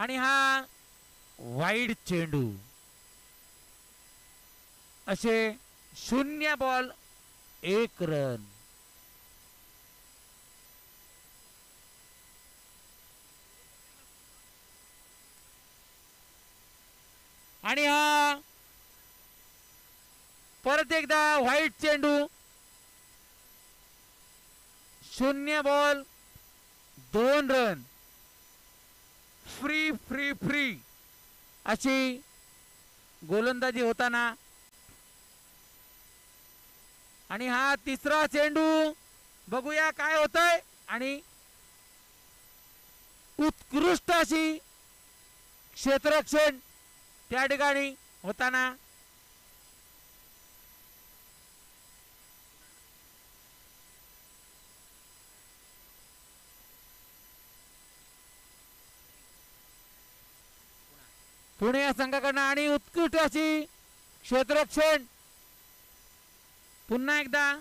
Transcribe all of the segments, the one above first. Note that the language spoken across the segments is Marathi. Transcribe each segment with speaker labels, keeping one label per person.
Speaker 1: आणि हा वाईड चेंडू. असे 0 बॉल 1 रन. आणि हा परत एकदा व्हाईट चेंडू. 0 ball 2 run. Free free free अशी गोलंदाजी होताना. आणि हा तिसरा चेंडू. बघूया काय होतंय. आणि उत्कृष्ट अशी क्षेत्ररक्षण त्या ठिकाणी होताना. पुणे या संघाकडनं आणि उत्कृष्ट अशी क्षेत्ररक्षण. पुन्हा एकदा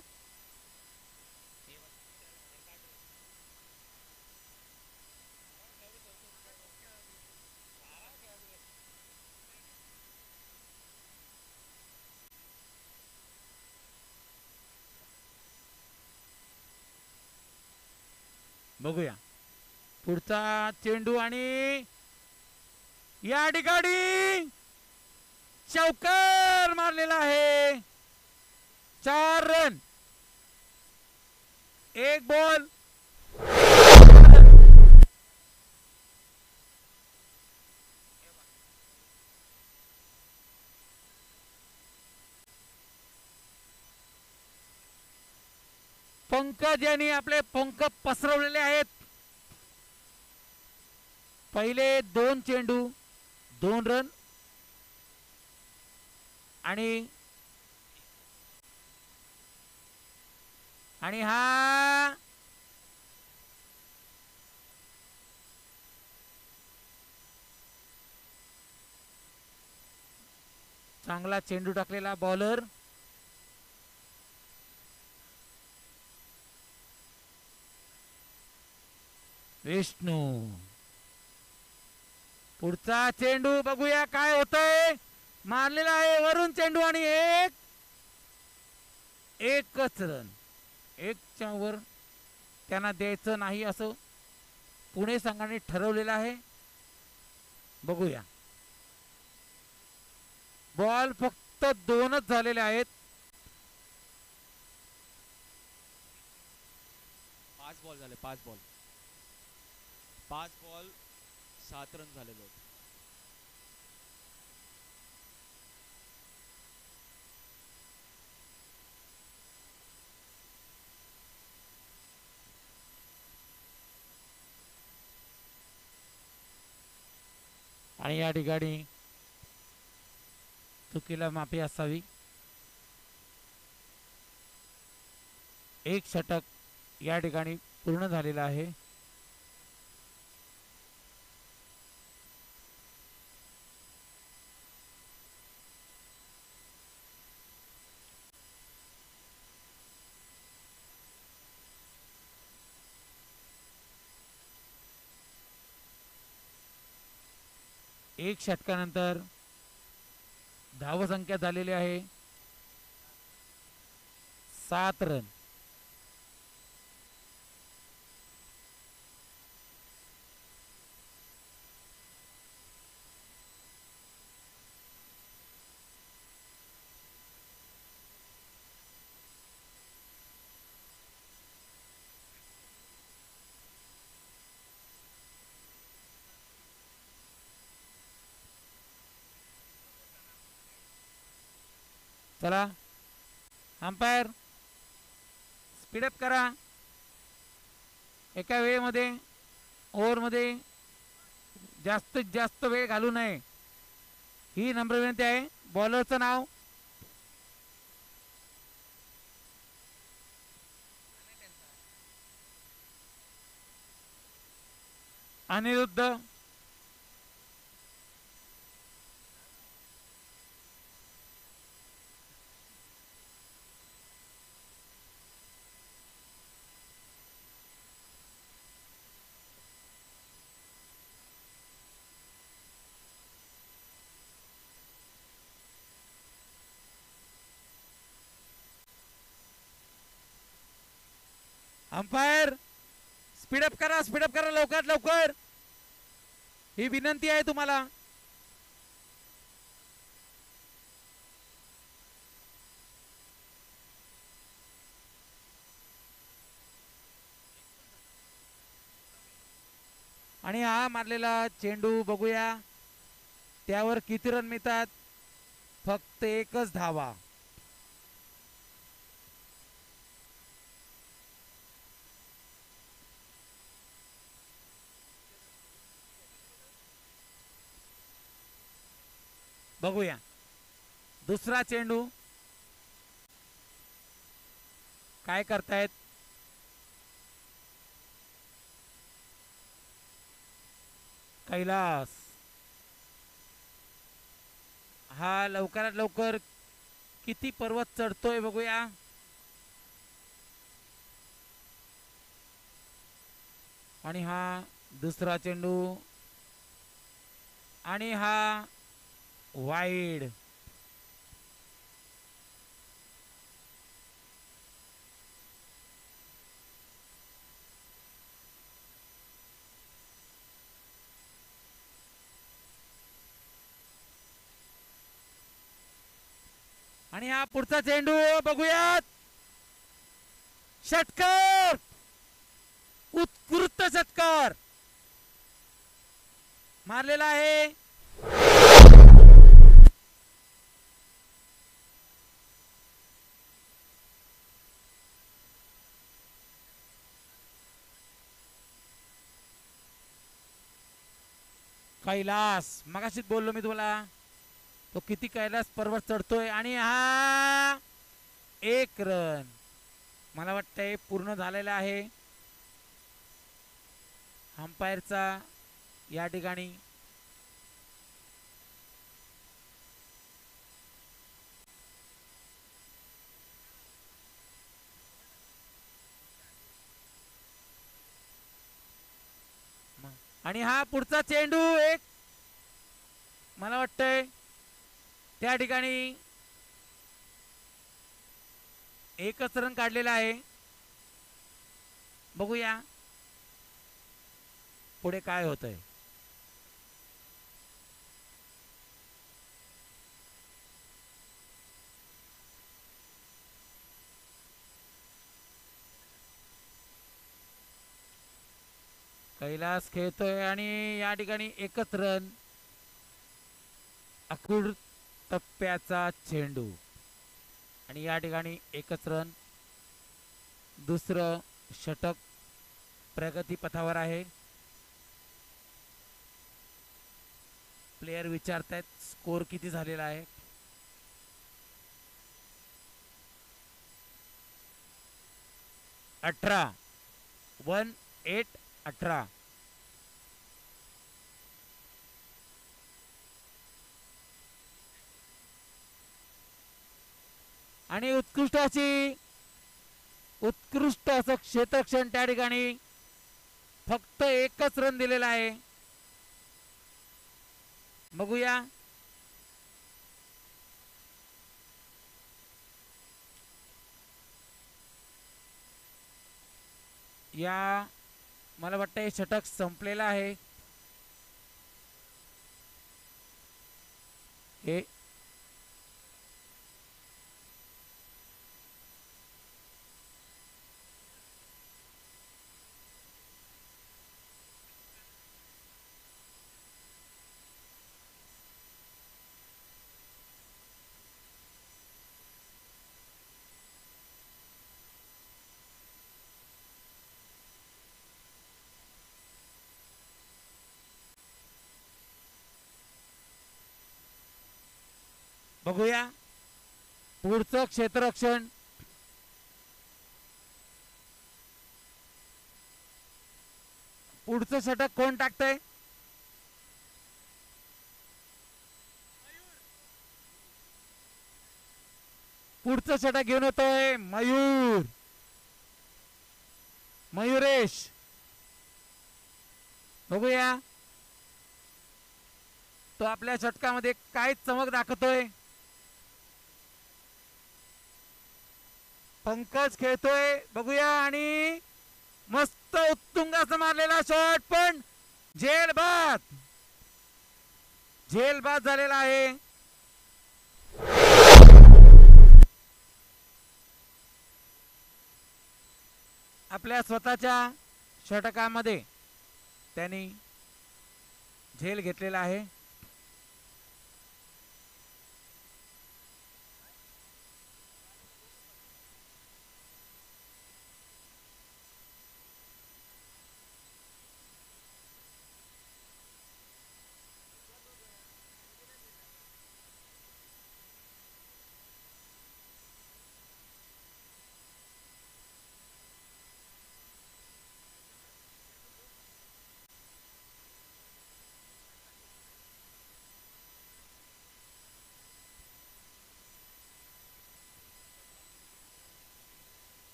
Speaker 1: बघूया पुढचा चेंडू. आणि या ठिकाणी चौकार मारलेला आहे. 4 रन 1 बॉल. पंकज यांनी आपले पंख पसरवलेले आहेत. पहिले 2 चेंडू 2 रन. आणि हा चांगला चेंडू टाकलेला बॉलर. विष्णू. पुढचा चेंडू बघूया काय होतंय. मारलेला आहे वरून चेंडू. आणि एकच रन. 1च्या वर त्यांना द्यायचं नाही असं पुणे संघाने ठरवलेलं आहे. बघूया. बॉल फक्त 2च झालेले आहेत.
Speaker 2: 5 बॉल झाले. 5 बॉल 7 रन झालेले होते.
Speaker 1: आणि या ठिकाणी चुकीला माफी असावी. 1 षटक या ठिकाणी पूर्ण झालेला आहे. एक षटकानंतर धावसंख्या झालेली आहे 7 रन. चला अंपायर स्पीडअप करा. एका वेळेमध्ये ओव्हरमध्ये जास्तीत जास्त वेळ घालू नये ही नम्र विनंती आहे. बॉलरचं नाव अनिरुद्ध. अंपायर स्पीडअप करा लवकर लवकर, ही विनंती आहे तुम्हाला. आणि हा मारलेला चेंडू बघूया त्यावर किती रन मिळतात. फक्त एकच धावा. बघूया दुसरा चेंडू काय करतायत. कैलास हा लवकरात लवकर किती पर्वत चढतोय बघूया. आणि हा दुसरा चेंडू आणि हा वाईड. आणि हा पुढचा चेंडू बघूयात. षटकार, उत्कृष्ट षटकार मारलेला आहे. कैलास मगाशीच बोललो मी तुम्हाला तो किती कैलास पर्वत चढतोय. आणि हा एक रन मला वाटतंय पूर्ण झालेला आहे. अंपायरचा या ठिकाणी आणि हा पुढचा चेंडू एक मला वाटतंय त्या ठिकाणी एकच रन काढलेला आहे. बघूया पुढे काय होतंय. कैलास खेळतोय आणि या ठिकाणी एकच रन. अकुर टप्प्याचा चेंडू आणि या ठिकाणी एकच रन. दुसरं षटक प्रगती पथावर आहे. प्लेयर विचारतायत स्कोर किती झालेला आहे. 18 18. आणि उत्कृष्ट असं क्षेत्ररक्षण त्या ठिकाणी फक्त एकच रन दिलेला आहे. बघूया या मला वाटतं हे षटक संपलेलं आहे. हे बघूया पुढचं क्षेत्ररक्षण पुढचं षटक कोण टाकतंय. पुढचं षटक घेऊन होतोय मयुरेश. बघूया तो आपल्या षटकामध्ये काय चमक दाखवतोय. पंकज खेळतोय बघूया आणि मस्त उत्तुंग असं मारलेला शॉट, पण झेलबाद झालेला आहे. आपल्या स्वतःच्या षटकामध्ये त्यांनी झेल घेतलेला आहे.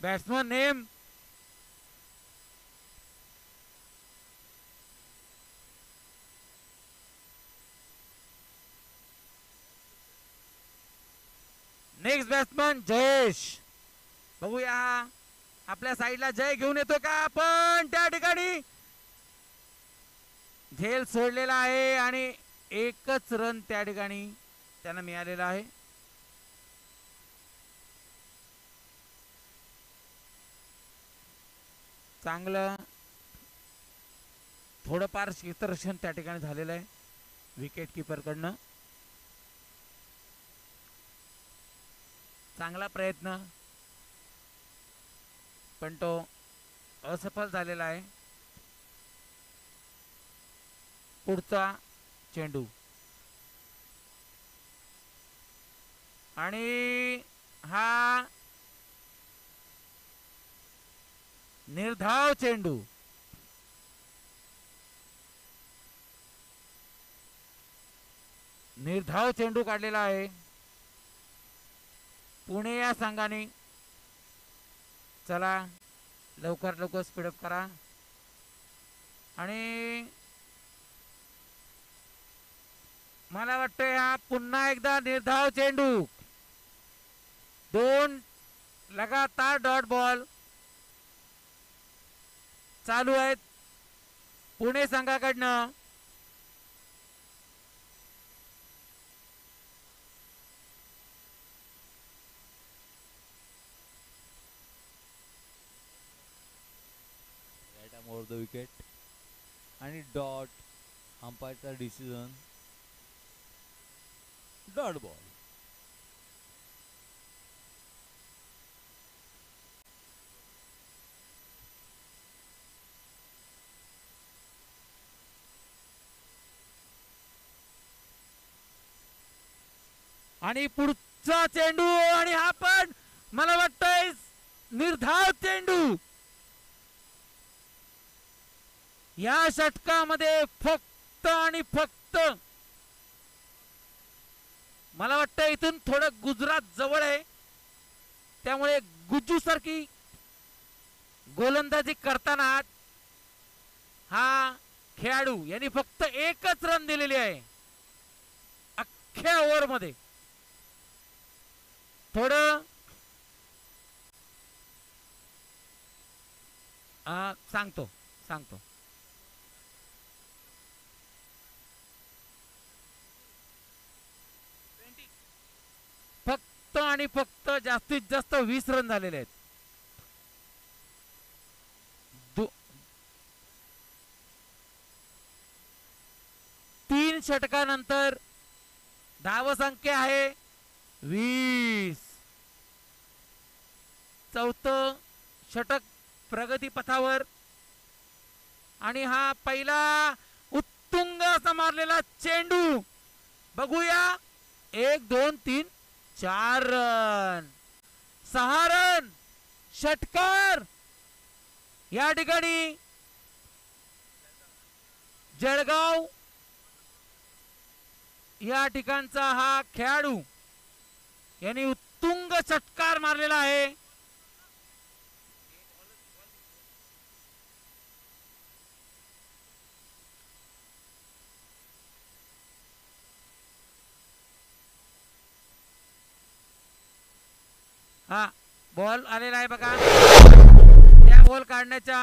Speaker 1: Batsman name next batsman Jayesh. बघूया आपल्या साईडला जय घेऊन येतो का, पण त्या ठिकाणी झेल सोडलेला आहे आणि एकच रन त्या ठिकाणी त्यांना मिळालेला आहे. चांगलं थोडंफार क्षेत्ररक्षण त्या ठिकाणी झालेलं आहे विकेट किपर कडनं. चांगला प्रयत्न, पण तो असफल झालेला आहे. पुढचा चेंडू आणि हा निर्धाव चेंडू. निर्धाव चेंडू काढलेला आहे पुणे या संघाने. चला लवकर लवकर स्पीडअप करा. आणि मला वाटतंय हा पुन्हा एकदा निर्धाव चेंडू. 2 लगातार डॉट बॉल चालू आहेत पुणे संघाकडनं.
Speaker 2: Right arm over the wicket आणि डॉट. अंपायरचा डिसिजन डॉट बॉल.
Speaker 1: आणि पुढचा चेंडू आणि हा पण मला वाटतंय निर्धाव चेंडू. या षटकामध्ये फक्त आणि फक्त मला वाटतं इथून थोडं गुजरात जवळ आहे, त्यामुळे गुज्जू सारखी गोलंदाजी करताना हा खेळाडू यांनी फक्त एकच रन दिलेली आहे अख्ख्या ओव्हर मध्ये. थोडं सांगतो फक्त आणि फक्त जास्तीत जास्त 20 रन झालेले आहेत. 3 षटकानंतर धावसंख्या आहे 20. चौथं षटक प्रगती पथावर आणि हा पहिला उत्तुंग असा मारलेला चेंडू. बघूया 1 2 3 4 रन, 6 रन. षटकार या ठिकाणी जळगाव या ठिकाणचा हा खेळाडू यांनी उत्तुंग षटकार मारलेला आहे. हा बॉल आलेला आहे बघा. बॉल काढण्याच्या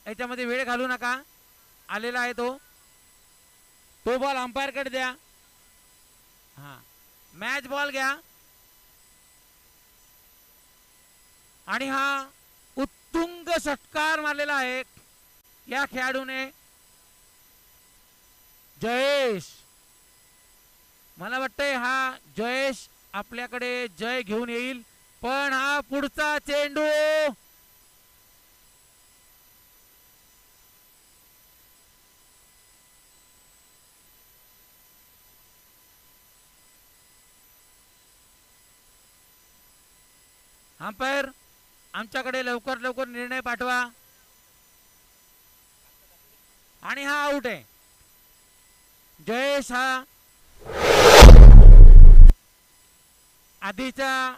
Speaker 1: याच्यामध्ये वेळ घालू नका. आलेला आहे तो बॉल अंपायर कडे द्या. हा मॅच बॉल घ्या. आणि हा उत्तुंग षटकार मारलेला आहे या खेळाडूने. जयेश, मला वाटतंय हा जयेश आपल्याकडे जय घेऊन येईल. पण हा पुढचा चेंडू अंपायर आमच्याकडे लवकर लवकर निर्णय पाठवा. आणि हा आउट आहे. जयेश हा आधीच्या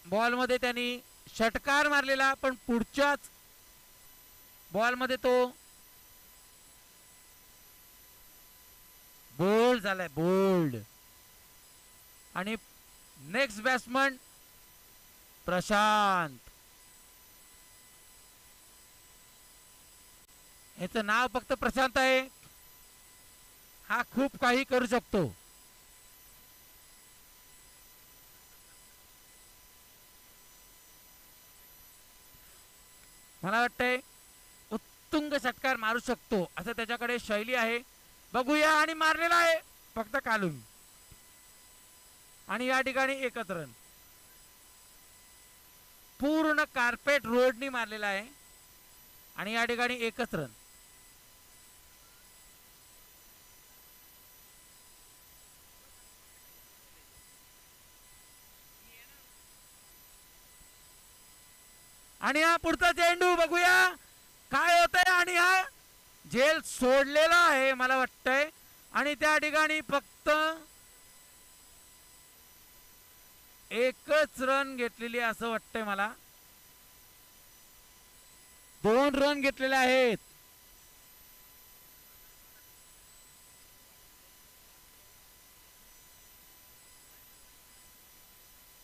Speaker 1: बॉलमध्ये त्यांनी षटकार मारलेला, पण पुढच्याच बॉलमध्ये तो बोल्ड झालाय, बोल्ड. आणि नेक्स्ट बॅट्समन प्रशांत. याचं नाव फक्त प्रशांत आहे. हा खूप काही करू शकतो. मला वाटतंय उत्तुंग षटकार मारू शकतो असं त्याच्याकडे शैली आहे. बघूया. आणि मारलेला आहे फक्त कालून. आणि या ठिकाणी एकच रन. पूर्ण कार्पेट रोडनी मारलेला आहे. आणि या ठिकाणी एकच रन. आणि हा पुढचा चेंडू बघूया काय होतंय. आणि हा झेल सोडलेला आहे मला वाटतंय. आणि त्या ठिकाणी फक्त एकच रन घेतलेली असं वाटतंय मला. 2 रन घेतलेले आहेत.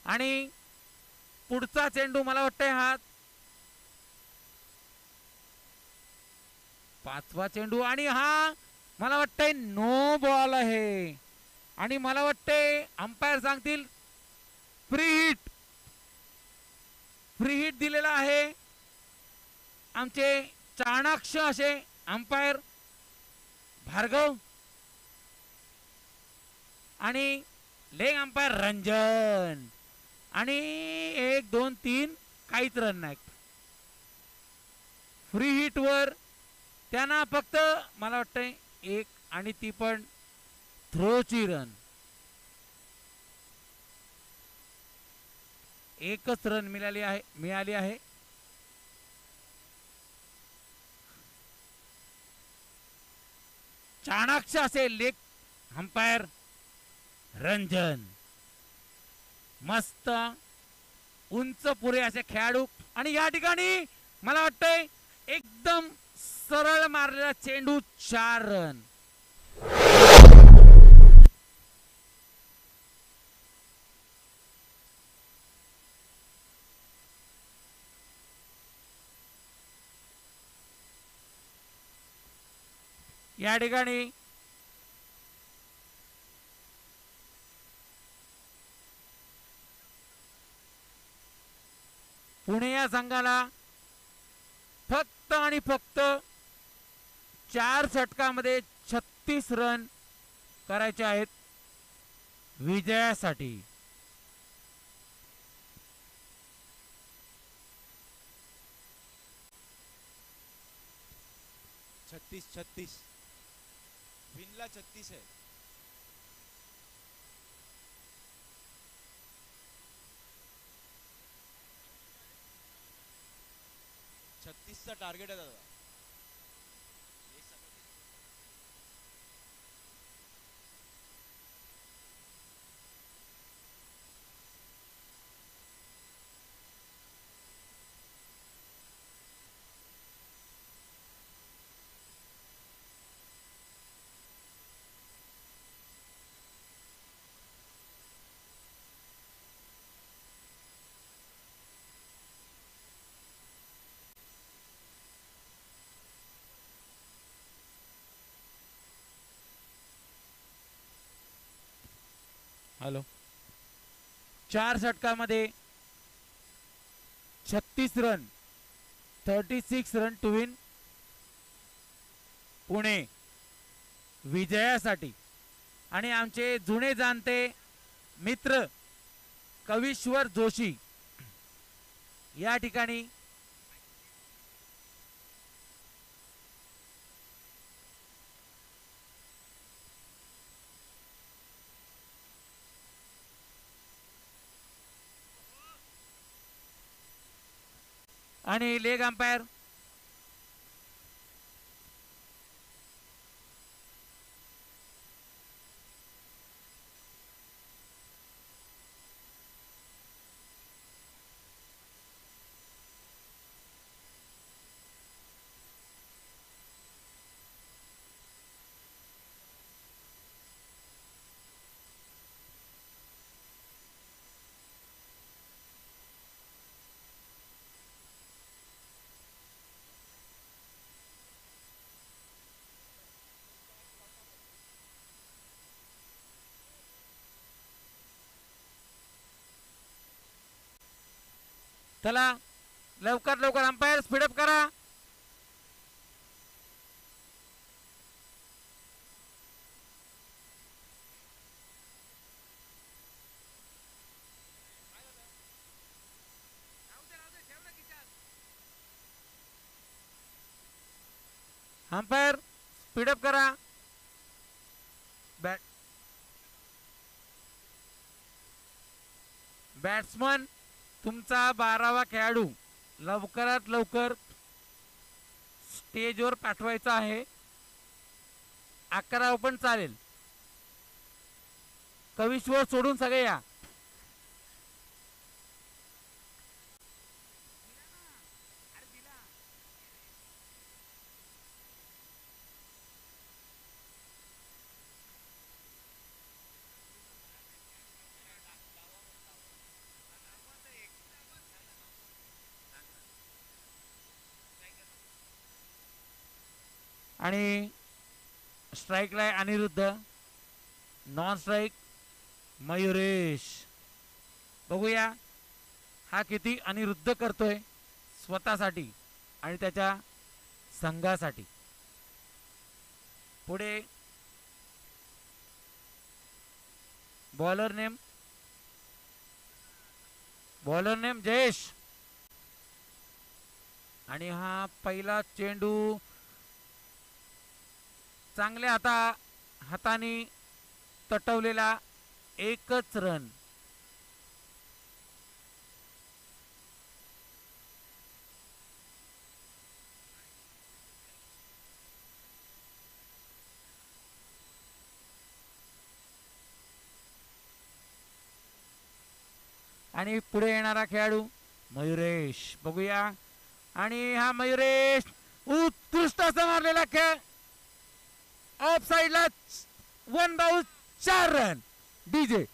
Speaker 1: आणि पुढचा चेंडू मला वाटतंय हा 5वा चेंडू. आणि हा मला वाटतंय नो बॉल आहे. आणि मला वाटतंय अंपायर सांगतील फ्री हिट. फ्री हिट दिलेला आहे आमचे चाणाक्ष असे अंपायर भार्गव. आणि लेग अंपायर रंजन. आणि 1 2 3 काहीच रन नाही. फ्री हिट वर त्यांना फक्त मला वाटतंय 1 आणि ती पण थ्रोची रन. एकच रन मिळाली आहे. चाणाक्ष असे लेग अंपायर रंजन. मस्त उंच पुरे असे खेळाडू. आणि या ठिकाणी मला वाटतंय एकदम सरळ मारलेला चेंडू 4 रन. या ठिकाणी पुणे या संघाला फक्त आणि फक्त 4 षटकामध्ये 36 रन करायचे आहेत विजयासाठी.
Speaker 3: छत्तीस विनला 36 है. चा टार्गेट है दादा.
Speaker 1: हॅलो 4 षटकामध्ये 36 run 36 run to win Pune विजयासाठी. आणि आमचे जुने जाणते मित्र कविश्वर जोशी या ठिकाणी आणि लेग अंपायर चला लवकर लवकर अंपायर स्पीडअप करा. अंपायर स्पीडअप करा. बॅट्समन तुमचा 12वा खेळाडू लवकरात लवकर स्टेजवर पाठवायचा आहे. 11 पण चालेल. कविश्वर सोडून सगळे या. आणि स्ट्राईकला आहे अनिरुद्ध. Non strike Mayuresh. बघूया हा किती अनिरुद्ध करतोय स्वतःसाठी आणि त्याच्या संघासाठी. पुढे बॉलर नेम जयेश. आणि हा पहिला चेंडू चांगल्या हाताने तटवलेला. एकच रन. आणि पुढे येणारा खेळाडू मयुरेश. बघूया. आणि हा मयुरेश उत्कृष्ट असा मारलेला खेळ. ऑफ साइडला 1 बाउल 4 रन. डीजे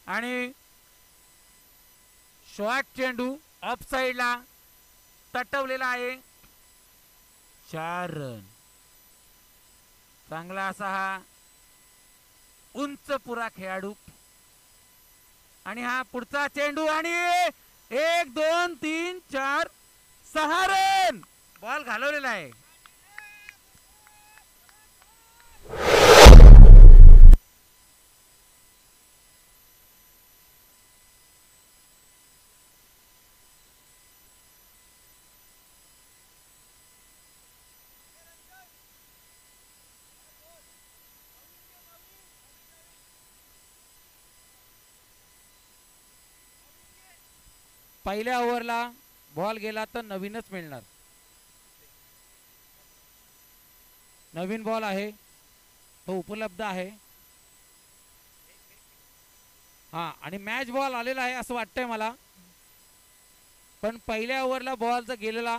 Speaker 1: आणि शॉर्ट चेंडू ऑफ साइडला तटवलेला आहे. 4 रन. चांगला असा हा उंच पुरा खेळाडू. आणि हा पुढचा चेंडू आणि 1 2 3 4 6 रन. बॉल घालवलेला आहे. पहिल्या ओव्हरला बॉल गेला तर नवीनच मिळणार. नवीन बॉल आहे तो उपलब्ध आहे. हा आणि मॅच बॉल आलेला आहे असं वाटतंय मला. पण पहिल्या ओव्हरला बॉल जर गेलेला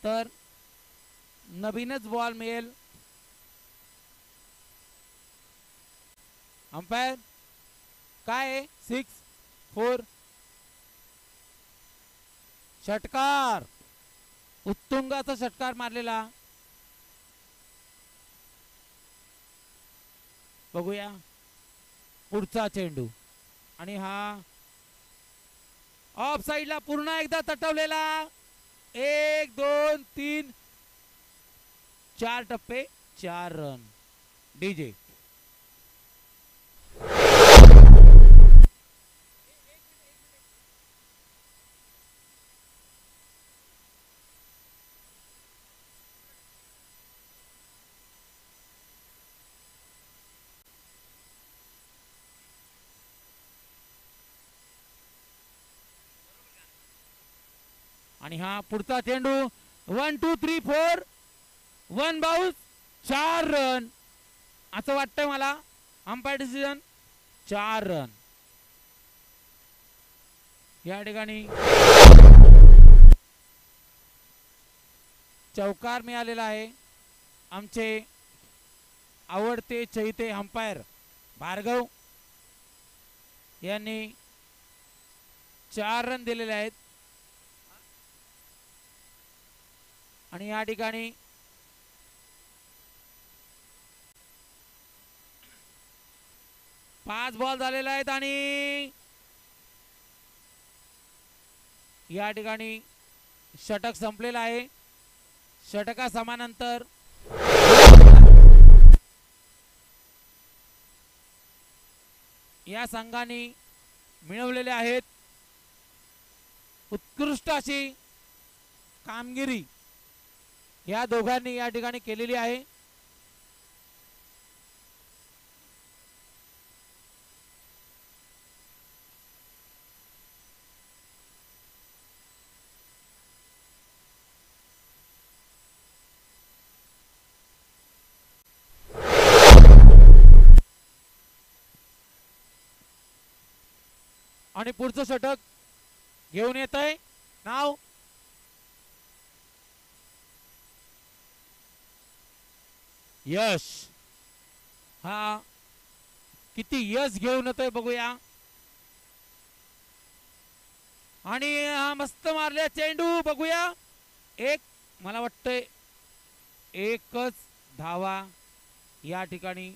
Speaker 1: तर नवीनच बॉल मिळेल. अंपायर काय आहे? 6-4. षटकार, उत्तुंगाचा षटकार मारलेला. बघूया पुढचा चेंडू. आणि हा ऑफ साइडला पुन्हा एकदा तटवलेला. 1 2 3 4 टप्पे 4 रन. डीजे आणि हा पुढचा चेंडू. 1 2 3 4 1 बाउन्स 4 रन असं वाटतंय मला. Umpire decision 4 run. या ठिकाणी चौकार मिळालेला आहे. आमचे आवडते चहिते अंपायर भार्गव यांनी 4 रन दिलेले आहेत. आणि या ठिकाणी पाच बॉल झालेले आहेत. आणि या ठिकाणी षटक संपलेला आहे. षटका समानंतर या संघाने मिळवलेले आहेत उत्कृष्ट अशी कामगिरी या दोघांनी या ठिकाणी केलेली आहे. आणि पुढचं षटक घेऊन येत आहे नाव यश. हा किती यश घेऊन येतोय बघूया. आणि हा मस्त मारले चेंडू बघूया. एक मला वाटतंय एकच धावा या ठिकाणी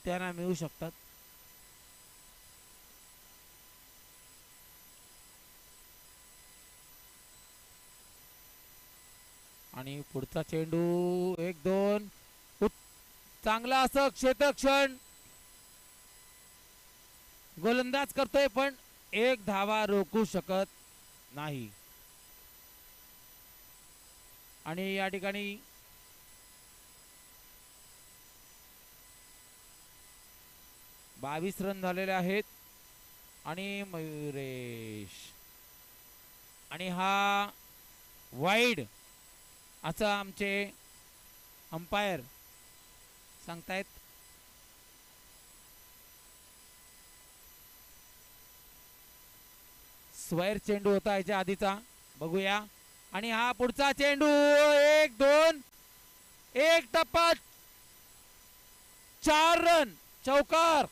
Speaker 1: त्यांना मिळू शकतात. आणि पुढचा चेंडू 1 2 चांगला असं क्षेत्रक्षण गोलंदाज करतोय पण एक धावा रोखू शकत नाही. आणि या ठिकाणी बावीस रन झालेले आहेत. आणि मयुरेश आणि हा वाईड असं आमचे अंपायर सांगतायत. स्वैर चेंडू होता याच्या आधीचा बघूया. आणि हा पुढचा चेंडू 1 2 एक टप्पा 4 रन चौकार.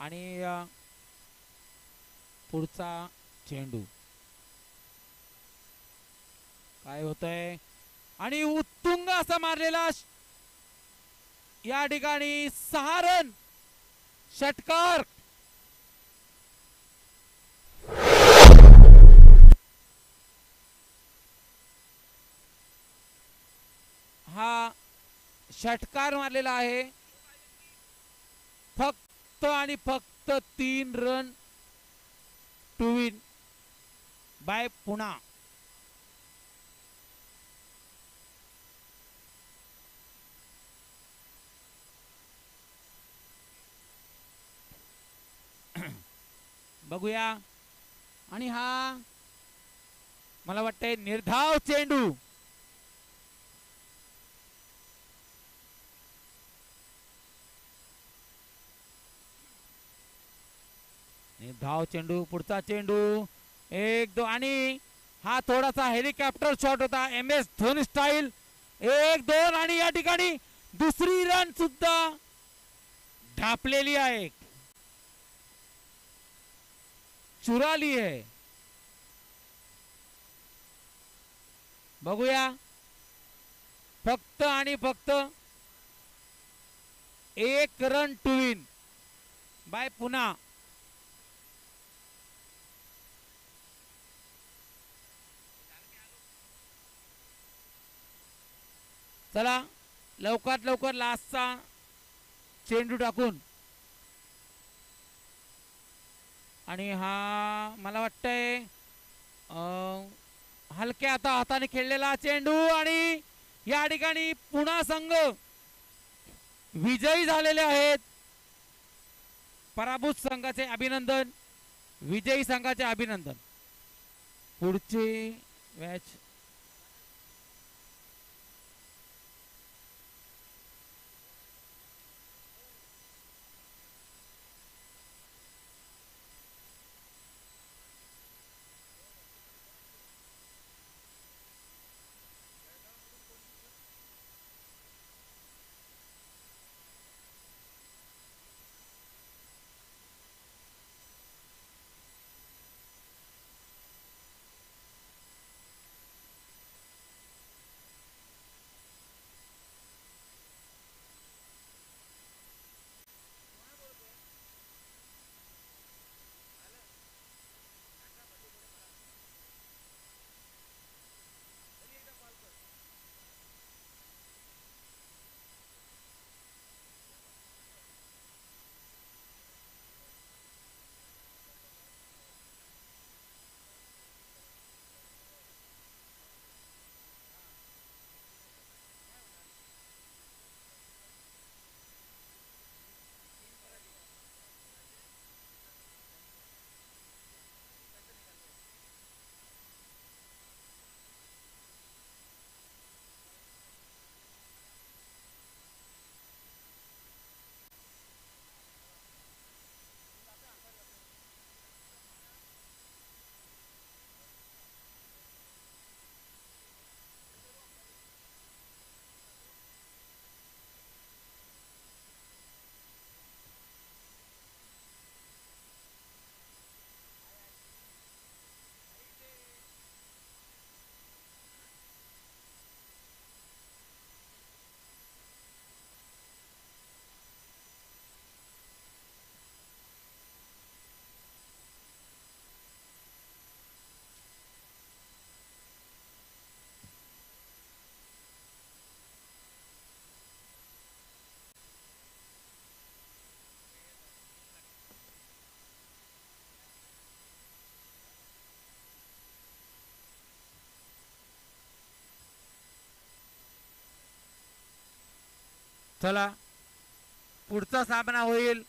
Speaker 1: आणि पुढचा चेंडू काय होतंय. आणि उत्तुंग असा मारलेला या ठिकाणी 6 रन षटकार. हा षटकार मारलेला आहे. फक्त आणि फक्त 3 run to win by Pune. बघूया. आणि हा मला वाटतंय निर्धाव चेंडू धाव चेंडू, पुढचा चेंडू, एक दो, आणि हा थोडासा हेलिकॉप्टर शॉट होता एम एस धोनी स्टाईल. एक दोन, आणि या ठिकाणी दुसरी रन सुद्धा ढापलेली आहे, चुराली आहे. बघूया, फक्त आणि फक्त एक रन टू विन बाय पुन्हा. चला लवकरात लवकर लास्टचा चेंडू टाकून, आणि हा मला वाटतंय हलक्या आता हाताने खेळलेला चेंडू, आणि या ठिकाणी पुन्हा संघ विजयी झालेले आहेत. पराभूत संघाचे अभिनंदन, विजयी संघाचे अभिनंदन. पुढची मॅच चला पुढचा सामना होईल